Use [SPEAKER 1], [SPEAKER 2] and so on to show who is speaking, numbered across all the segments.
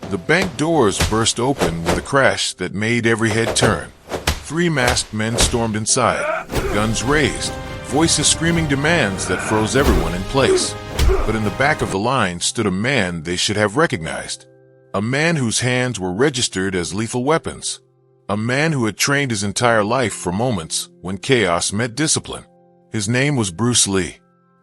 [SPEAKER 1] The bank doors burst open with a crash that made every head turn. Three masked men stormed inside, guns raised, voices screaming demands that froze everyone in place. But in the back of the line stood a man they should have recognized. A man whose hands were registered as lethal weapons. A man who had trained his entire life for moments when chaos met discipline. His name was Bruce Lee.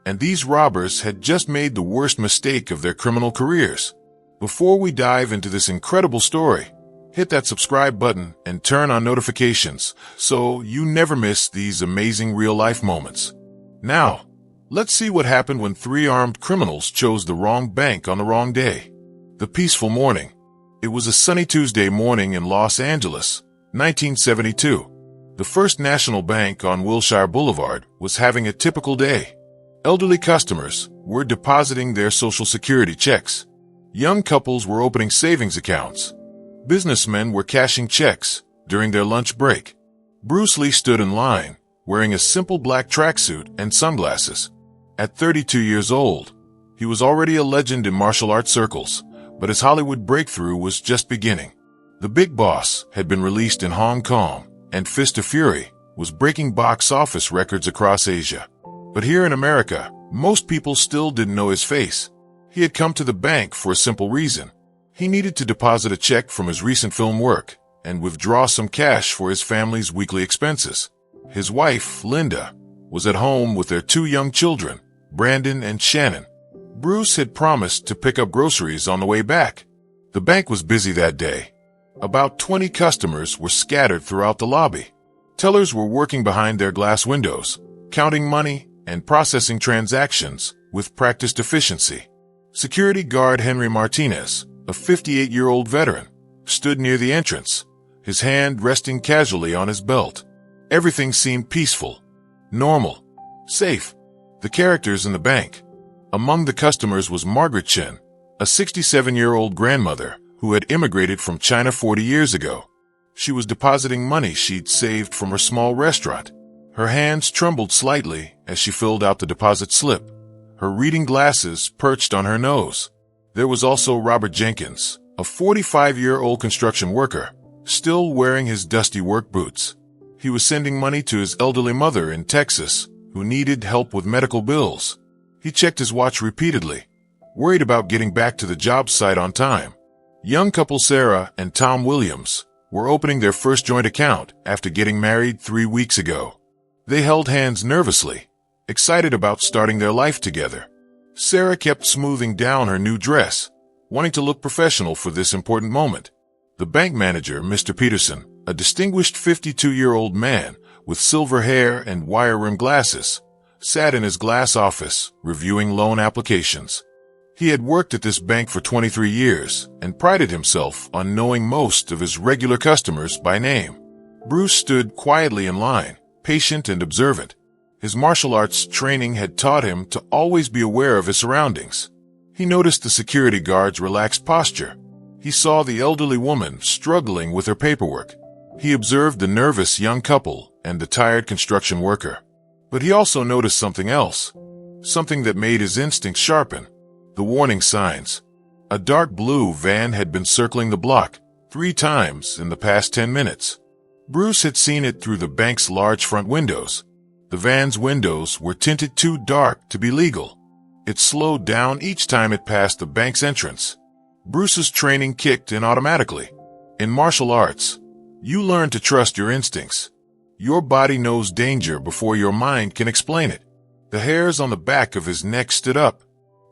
[SPEAKER 1] And these robbers had just made the worst mistake of their criminal careers. Before we dive into this incredible story, hit that subscribe button and turn on notifications so you never miss these amazing real-life moments. Now, let's see what happened when three armed criminals chose the wrong bank on the wrong day. The peaceful morning. It was a sunny Tuesday morning in Los Angeles, 1972. The First National Bank on Wilshire Boulevard was having a typical day. Elderly customers were depositing their Social Security checks. Young couples were opening savings accounts. Businessmen were cashing checks during their lunch break. Bruce Lee stood in line, wearing a simple black tracksuit and sunglasses. At 32 years old, he was already a legend in martial arts circles, but his Hollywood breakthrough was just beginning. The Big Boss had been released in Hong Kong, and Fist of Fury was breaking box office records across Asia. But here in America, most people still didn't know his face. He had come to the bank for a simple reason. He needed to deposit a check from his recent film work and withdraw some cash for his family's weekly expenses. His wife, Linda, was at home with their two young children, Brandon and Shannon. Bruce had promised to pick up groceries on the way back. The bank was busy that day. About 20 customers were scattered throughout the lobby. Tellers were working behind their glass windows, counting money and processing transactions with practiced efficiency. Security guard Henry Martinez, a 58-year-old veteran, stood near the entrance, his hand resting casually on his belt. Everything seemed peaceful, normal, safe. The characters in the bank. Among the customers was Margaret Chen, a 67-year-old grandmother who had immigrated from China 40 years ago. She was depositing money she'd saved from her small restaurant. Her hands trembled slightly as she filled out the deposit slip. Her reading glasses perched on her nose. There was also Robert Jenkins, a 45-year-old construction worker, still wearing his dusty work boots. He was sending money to his elderly mother in Texas, who needed help with medical bills. He checked his watch repeatedly, worried about getting back to the job site on time. Young couple Sarah and Tom Williams were opening their first joint account after getting married 3 weeks ago. They held hands nervously, excited about starting their life together. Sarah kept smoothing down her new dress, wanting to look professional for this important moment. The bank manager, Mr. Peterson, a distinguished 52-year-old man with silver hair and wire-rimmed glasses, sat in his glass office reviewing loan applications. He had worked at this bank for 23 years and prided himself on knowing most of his regular customers by name. Bruce stood quietly in line, patient and observant. His martial arts training had taught him to always be aware of his surroundings. He noticed the security guard's relaxed posture. He saw the elderly woman struggling with her paperwork. He observed the nervous young couple and the tired construction worker. But he also noticed something else, something that made his instincts sharpen. The warning signs. A dark blue van had been circling the block 3 times in the past 10 minutes. Bruce had seen it through the bank's large front windows. The van's windows were tinted too dark to be legal. It slowed down each time it passed the bank's entrance. Bruce's training kicked in automatically. In martial arts, you learn to trust your instincts. Your body knows danger before your mind can explain it. The hairs on the back of his neck stood up.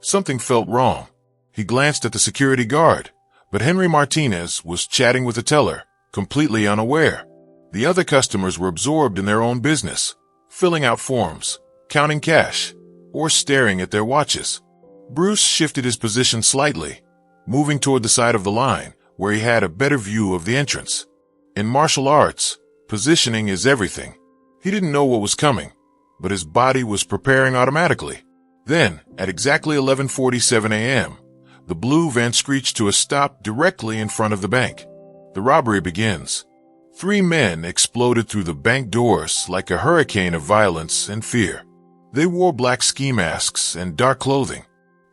[SPEAKER 1] Something felt wrong. He glanced at the security guard, but Henry Martinez was chatting with the teller, completely unaware. The other customers were absorbed in their own business, filling out forms, counting cash, or staring at their watches. Bruce shifted his position slightly, moving toward the side of the line, where he had a better view of the entrance. In martial arts, positioning is everything. He didn't know what was coming, but his body was preparing automatically. Then, at exactly 11:47 a.m., the blue van screeched to a stop directly in front of the bank. The robbery begins. 3 men exploded through the bank doors like a hurricane of violence and fear. They wore black ski masks and dark clothing.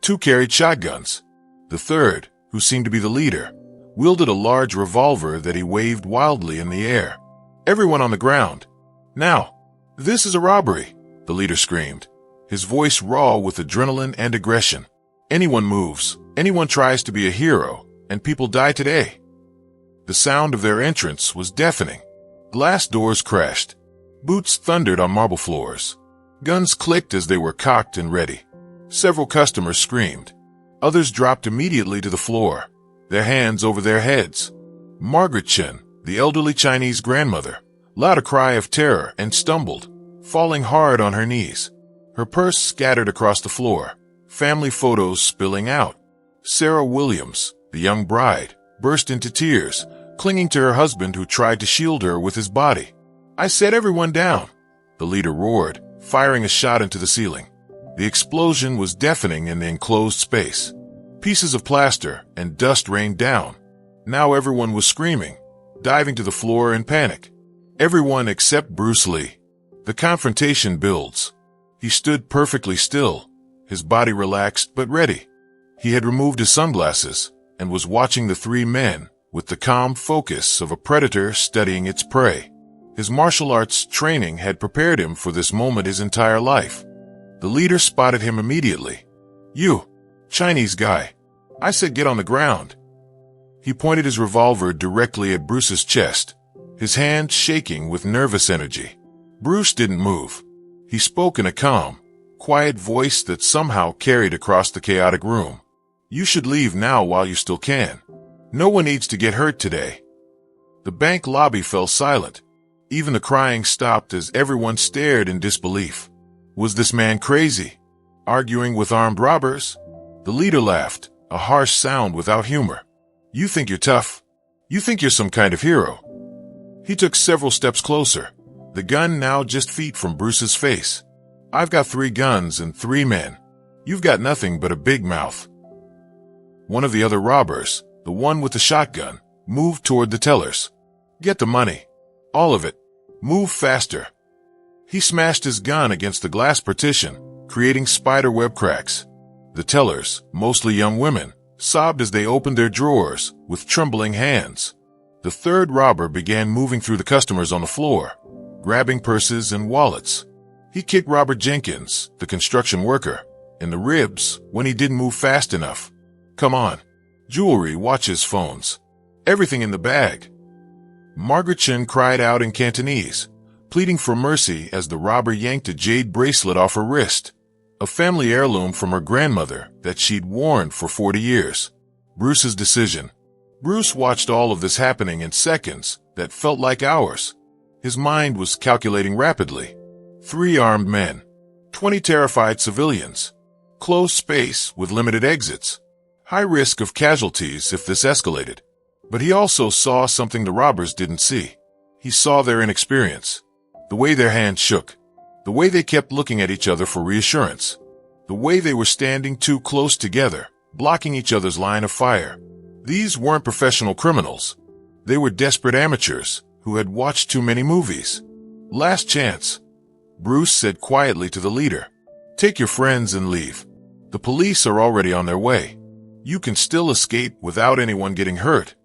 [SPEAKER 1] 2 carried shotguns. The third, who seemed to be the leader, wielded a large revolver that he waved wildly in the air. Everyone on the ground. Now, this is a robbery, the leader screamed, his voice raw with adrenaline and aggression. Anyone moves, anyone tries to be a hero, and people die today. The sound of their entrance was deafening. Glass doors crashed. Boots thundered on marble floors. Guns clicked as they were cocked and ready. Several customers screamed. Others dropped immediately to the floor, their hands over their heads. Margaret Chen, the elderly Chinese grandmother, let a cry of terror and stumbled, falling hard on her knees. Her purse scattered across the floor, family photos spilling out. Sarah Williams, the young bride, burst into tears, clinging to her husband who tried to shield her with his body. "I set everyone down," the leader roared, firing a shot into the ceiling. The explosion was deafening in the enclosed space. Pieces of plaster and dust rained down. Now everyone was screaming, diving to the floor in panic. Everyone except Bruce Lee. The confrontation builds. He stood perfectly still, his body relaxed but ready. He had removed his sunglasses and was watching the three men with the calm focus of a predator studying its prey. His martial arts training had prepared him for this moment his entire life. The leader spotted him immediately. "You, Chinese guy. I said get on the ground." He pointed his revolver directly at Bruce's chest, his hand shaking with nervous energy. Bruce didn't move. He spoke in a calm, quiet voice that somehow carried across the chaotic room. "You should leave now while you still can. No one needs to get hurt today." The bank lobby fell silent. Even the crying stopped as everyone stared in disbelief. Was this man crazy? Arguing with armed robbers? The leader laughed, a harsh sound without humor. "You think you're tough? You think you're some kind of hero?" He took several steps closer, the gun now just feet from Bruce's face. "I've got 3 guns and 3 men. You've got nothing but a big mouth." One of the other robbers, the one with the shotgun, moved toward the tellers. "Get the money. All of it. Move faster." He smashed his gun against the glass partition, creating spiderweb cracks. The tellers, mostly young women, sobbed as they opened their drawers with trembling hands. The third robber began moving through the customers on the floor, grabbing purses and wallets. He kicked Robert Jenkins, the construction worker, in the ribs when he didn't move fast enough. "Come on. Jewelry, watches, phones. Everything in the bag." Margaret Chen cried out in Cantonese, pleading for mercy as the robber yanked a jade bracelet off her wrist, a family heirloom from her grandmother that she'd worn for 40 years. Bruce's decision. Bruce watched all of this happening in seconds that felt like hours. His mind was calculating rapidly. 3 armed men, 20 terrified civilians, closed space with limited exits, high risk of casualties if this escalated. But he also saw something the robbers didn't see. He saw their inexperience, the way their hands shook, the way they kept looking at each other for reassurance, the way they were standing too close together, blocking each other's line of fire. These weren't professional criminals. They were desperate amateurs who had watched too many movies. "Last chance," Bruce said quietly to the leader. "Take your friends and leave. The police are already on their way. You can still escape without anyone getting hurt."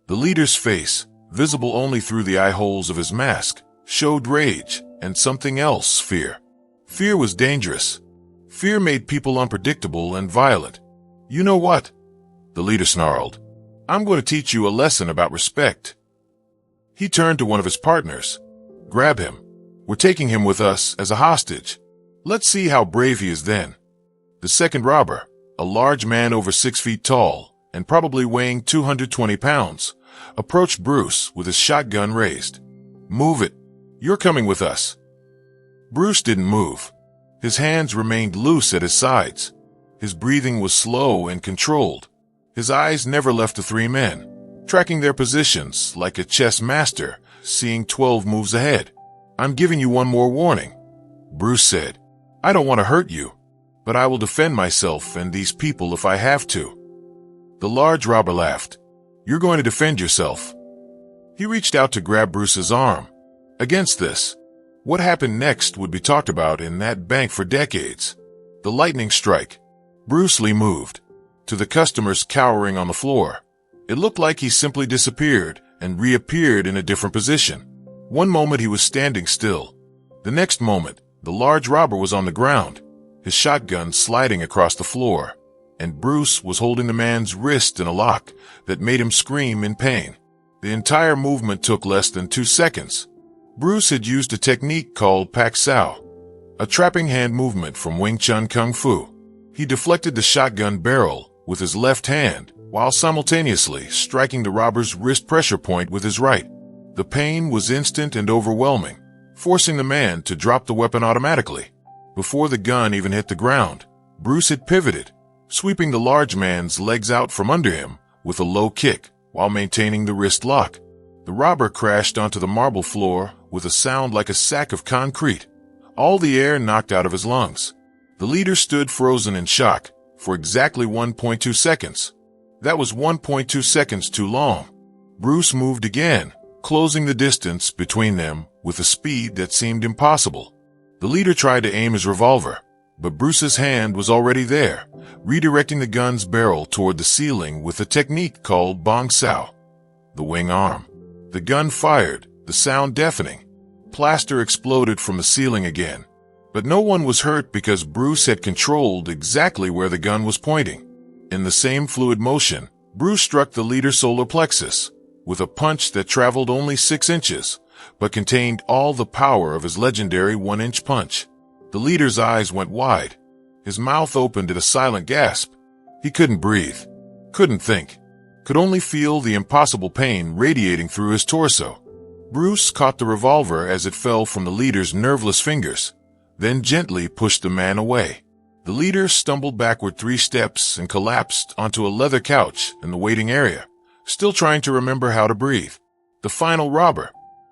[SPEAKER 1] The leader's face, visible only through the eye holes of his mask, showed rage and something else, fear. Fear was dangerous. Fear made people unpredictable and violent. "You know what?" the leader snarled. "I'm going to teach you a lesson about respect." He turned to one of his partners. "Grab him. We're taking him with us as a hostage. Let's see how brave he is then." The second robber, a large man over 6 feet tall and probably weighing 220 pounds, approached Bruce with his shotgun raised. "Move it. You're coming with us." Bruce didn't move. His hands remained loose at his sides. His breathing was slow and controlled. His eyes never left the 3 men, tracking their positions like a chess master, seeing 12 moves ahead. "I'm giving you one more warning," Bruce said. "I don't want to hurt you, but I will defend myself and these people if I have to." The large robber laughed. "You're going to defend yourself." He reached out to grab Bruce's arm. Against this, what happened next would be talked about in that bank for decades. The lightning strike. Bruce Lee moved. To the customers cowering on the floor. It looked like he simply disappeared and reappeared in a different position. One moment he was standing still. The next moment, the large robber was on the ground, his shotgun sliding across the floor, and Bruce was holding the man's wrist in a lock that made him scream in pain. The entire movement took less than 2 seconds. Bruce had used a technique called Pak Sao, a trapping hand movement from Wing Chun Kung Fu. He deflected the shotgun barrel with his left hand while simultaneously striking the robber's wrist pressure point with his right. The pain was instant and overwhelming, forcing the man to drop the weapon automatically. Before the gun even hit the ground, Bruce had pivoted, sweeping the large man's legs out from under him with a low kick while maintaining the wrist lock. The robber crashed onto the marble floor with a sound like a sack of concrete, all the air knocked out of his lungs. The leader stood frozen in shock for exactly 1.2 seconds. That was 1.2 seconds too long. Bruce moved again, closing the distance between them with a speed that seemed impossible. The leader tried to aim his revolver, but Bruce's hand was already there, redirecting the gun's barrel toward the ceiling with a technique called Bong Sao, the wing arm. The gun fired, the sound deafening. Plaster exploded from the ceiling again, but no one was hurt because Bruce had controlled exactly where the gun was pointing. In the same fluid motion, Bruce struck the leader's solar plexus with a punch that traveled only 6 inches, but contained all the power of his legendary 1-inch punch. The leader's eyes went wide. His mouth opened in a silent gasp. He couldn't breathe, couldn't think, could only feel the impossible pain radiating through his torso. Bruce caught the revolver as it fell from the leader's nerveless fingers, then gently pushed the man away. The leader stumbled backward 3 steps and collapsed onto a leather couch in the waiting area, still trying to remember how to breathe. The final robber,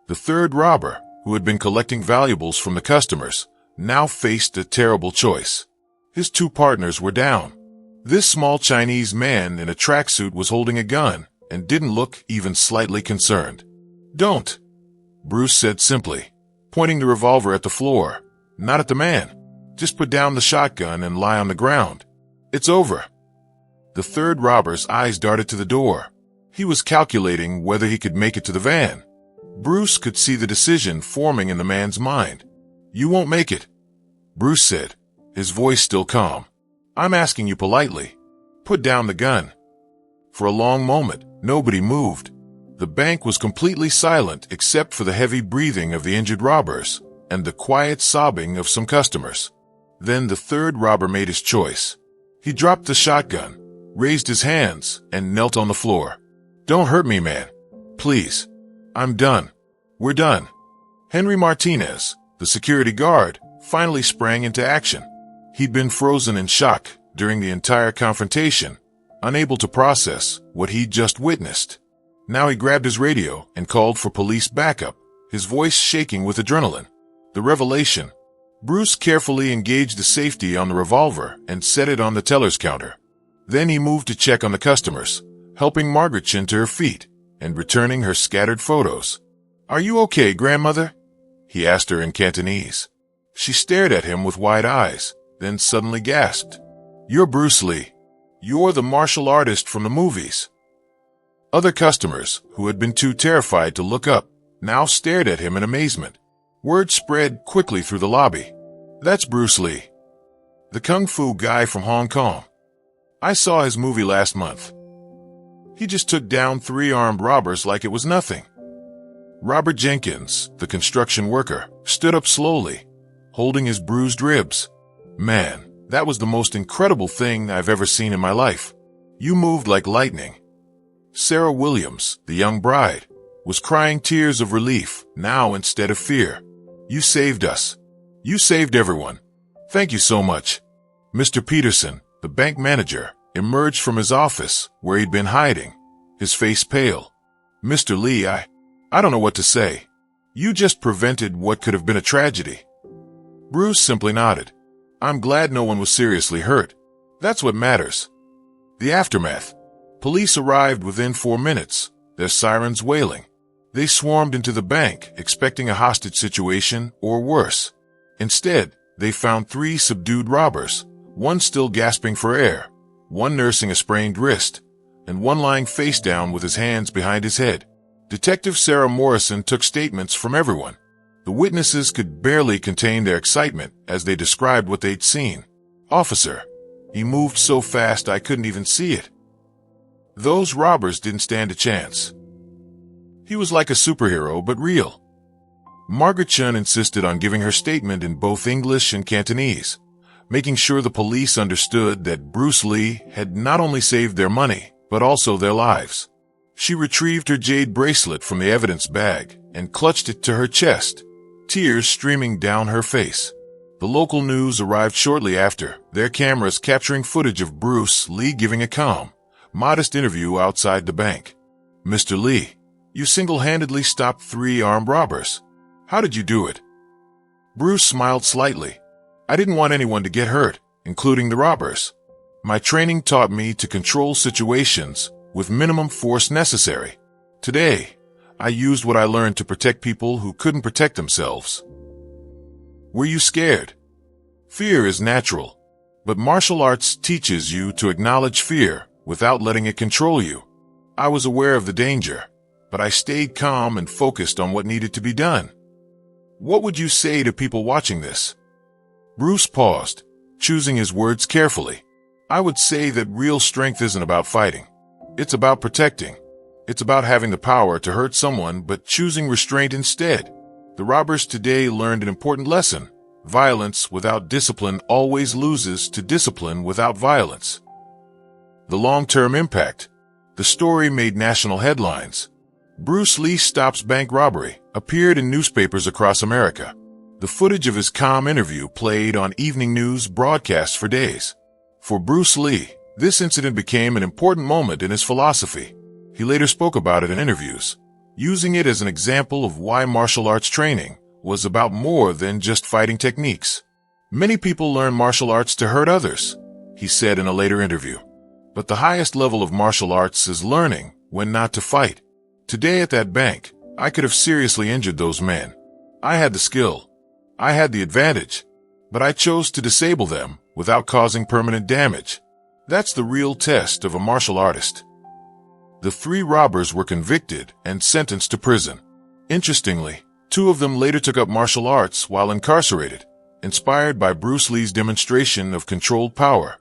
[SPEAKER 1] the third robber, who had been collecting valuables from the customers, now faced a terrible choice. His 2 partners were down. This small Chinese man in a tracksuit was holding a gun and didn't look even slightly concerned. "Don't," Bruce said simply, pointing the revolver at the floor, not at the man. "Just put down the shotgun and lie on the ground. It's over." The third robber's eyes darted to the door. He was calculating whether he could make it to the van. Bruce could see the decision forming in the man's mind. "You won't make it," Bruce said, his voice still calm. "I'm asking you politely. Put down the gun." For a long moment, nobody moved. The bank was completely silent except for the heavy breathing of the injured robbers and the quiet sobbing of some customers. Then the third robber made his choice. He dropped the shotgun, raised his hands, and knelt on the floor. "Don't hurt me, man. Please. I'm done. We're done." Henry Martinez, the security guard, finally sprang into action. He'd been frozen in shock during the entire confrontation, unable to process what he'd just witnessed. Now he grabbed his radio and called for police backup, his voice shaking with adrenaline. The revelation. Bruce carefully engaged the safety on the revolver and set it on the teller's counter. Then he moved to check on the customers, helping Margaret Chin to her feet and returning her scattered photos. "Are you okay, grandmother?" he asked her in Cantonese. She stared at him with wide eyes, then suddenly gasped. "You're Bruce Lee. You're the martial artist from the movies." Other customers, who had been too terrified to look up, now stared at him in amazement. Word spread quickly through the lobby. "That's Bruce Lee, the Kung Fu guy from Hong Kong. I saw his movie last month. He just took down 3 armed robbers like it was nothing." Robert Jenkins, the construction worker, stood up slowly, holding his bruised ribs. "Man, that was the most incredible thing I've ever seen in my life. You moved like lightning." Sarah Williams, the young bride, was crying tears of relief now instead of fear. "You saved us. You saved everyone. Thank you so much." Mr. Peterson, the bank manager, emerged from his office where he'd been hiding, his face pale. "Mr. Lee, I don't know what to say. You just prevented what could have been a tragedy." Bruce simply nodded. "I'm glad no one was seriously hurt. That's what matters." The aftermath. Police arrived within 4 minutes, their sirens wailing. They swarmed into the bank, expecting a hostage situation or worse. Instead, they found 3 subdued robbers, one still gasping for air, one nursing a sprained wrist, and one lying face down with his hands behind his head. Detective Sarah Morrison took statements from everyone. The witnesses could barely contain their excitement as they described what they'd seen. "Officer, he moved so fast I couldn't even see it. Those robbers didn't stand a chance. He was like a superhero, but real." Margaret Chun insisted on giving her statement in both English and Cantonese, making sure the police understood that Bruce Lee had not only saved their money, but also their lives. She retrieved her jade bracelet from the evidence bag and clutched it to her chest, tears streaming down her face. The local news arrived shortly after, their cameras capturing footage of Bruce Lee giving a calm, modest interview outside the bank. "Mr. Lee, you single-handedly stopped 3 armed robbers. How did you do it?" Bruce smiled slightly. "I didn't want anyone to get hurt, including the robbers. My training taught me to control situations with minimum force necessary. Today, I used what I learned to protect people who couldn't protect themselves." "Were you scared?" Fear is natural, but martial arts teaches you to acknowledge fear without letting it control you. I was aware of the danger, but I stayed calm and focused on what needed to be done. What would you say to people watching this? Bruce paused, choosing his words carefully. I would say that real strength isn't about fighting. It's about protecting. It's about having the power to hurt someone but choosing restraint instead. The robbers today learned an important lesson. Violence without discipline always loses to discipline without violence. The long-term impact. The story made national headlines. Bruce Lee stops bank robbery, appeared in newspapers across America. The footage of his calm interview played on evening news broadcasts for days. For Bruce Lee, this incident became an important moment in his philosophy. He later spoke about it in interviews, using it as an example of why martial arts training was about more than just fighting techniques. Many people learn martial arts to hurt others, he said in a later interview. But the highest level of martial arts is learning when not to fight. Today at that bank, I could have seriously injured those men. I had the skill. I had the advantage, but I chose to disable them without causing permanent damage. That's the real test of a martial artist. The 3 robbers were convicted and sentenced to prison. Interestingly, 2 of them later took up martial arts while incarcerated, inspired by Bruce Lee's demonstration of controlled power.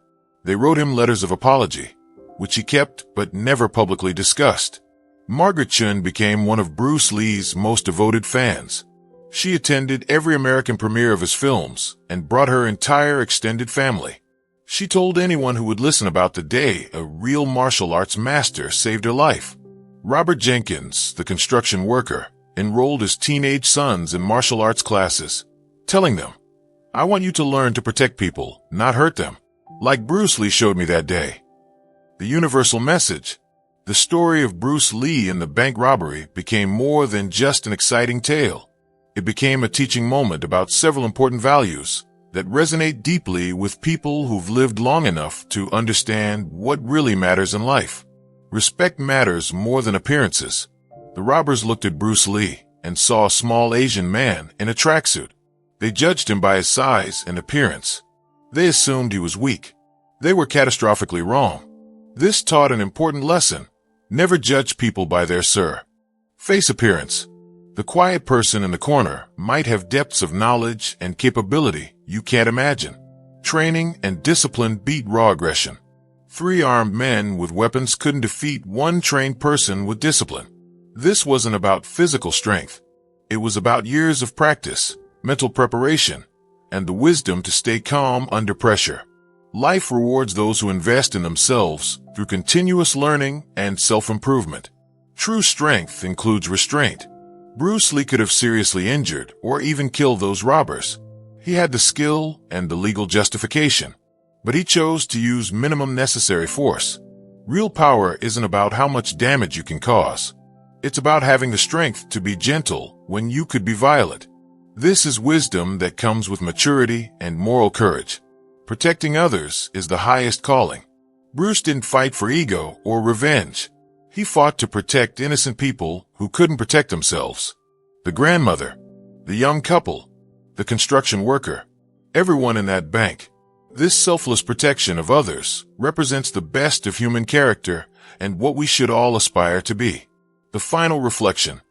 [SPEAKER 1] They wrote him letters of apology, which he kept but never publicly discussed. Margaret Chun became one of Bruce Lee's most devoted fans. She attended every American premiere of his films and brought her entire extended family. She told anyone who would listen about the day a real martial arts master saved her life. Robert Jenkins, the construction worker, enrolled his teenage sons in martial arts classes, telling them, "I want you to learn to protect people, not hurt them, like Bruce Lee showed me that day." The universal message. The story of Bruce Lee and the bank robbery became more than just an exciting tale. It became a teaching moment about several important values that resonate deeply with people who've lived long enough to understand what really matters in life. Respect matters more than appearances. The robbers looked at Bruce Lee and saw a small Asian man in a tracksuit. They judged him by his size and appearance. They assumed he was weak. They were catastrophically wrong. This taught an important lesson. Never judge people by their face appearance. The quiet person in the corner might have depths of knowledge and capability you can't imagine. Training and discipline beat raw aggression. 3 armed men with weapons couldn't defeat 1 trained person with discipline. This wasn't about physical strength. It was about years of practice, mental preparation, and the wisdom to stay calm under pressure. Life rewards those who invest in themselves through continuous learning and self-improvement. True strength includes restraint. Bruce Lee could have seriously injured or even killed those robbers. He had the skill and the legal justification, but he chose to use minimum necessary force. Real power isn't about how much damage you can cause. It's about having the strength to be gentle when you could be violent. This is wisdom that comes with maturity and moral courage. Protecting others is the highest calling. Bruce didn't fight for ego or revenge. He fought to protect innocent people who couldn't protect themselves. The grandmother, the young couple, the construction worker, everyone in that bank. This selfless protection of others represents the best of human character and what we should all aspire to be. The final reflection.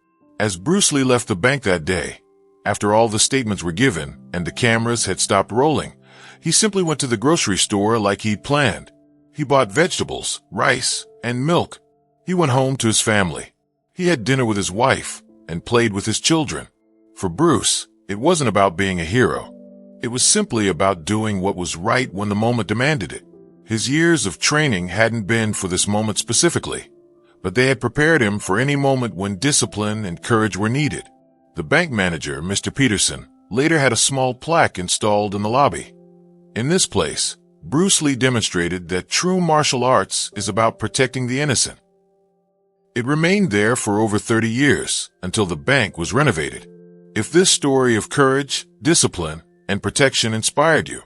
[SPEAKER 1] As Bruce Lee left the bank that day, after all the statements were given and the cameras had stopped rolling, he simply went to the grocery store like he'd planned. He bought vegetables, rice, and milk. He went home to his family. He had dinner with his wife and played with his children. For Bruce, it wasn't about being a hero. It was simply about doing what was right when the moment demanded it. His years of training hadn't been for this moment specifically, but they had prepared him for any moment when discipline and courage were needed. The bank manager, Mr. Peterson, later had a small plaque installed in the lobby. In this place, Bruce Lee demonstrated that true martial arts is about protecting the innocent. It remained there for over 30 years until the bank was renovated. If this story of courage, discipline, and protection inspired you,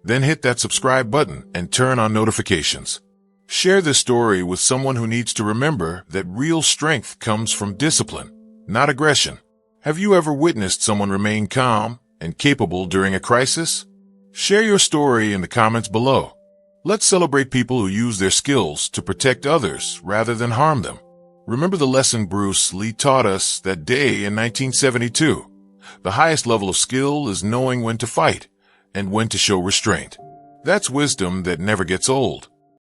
[SPEAKER 1] then hit that subscribe button and turn on notifications. Share this story with someone who needs to remember that real strength comes from discipline, not aggression. Have you ever witnessed someone remain calm and capable during a crisis? Share your story in the comments below. Let's celebrate people who use their skills to protect others rather than harm them. Remember the lesson Bruce Lee taught us that day in 1972. The highest level of skill is knowing when to fight and when to show restraint. That's wisdom that never gets old.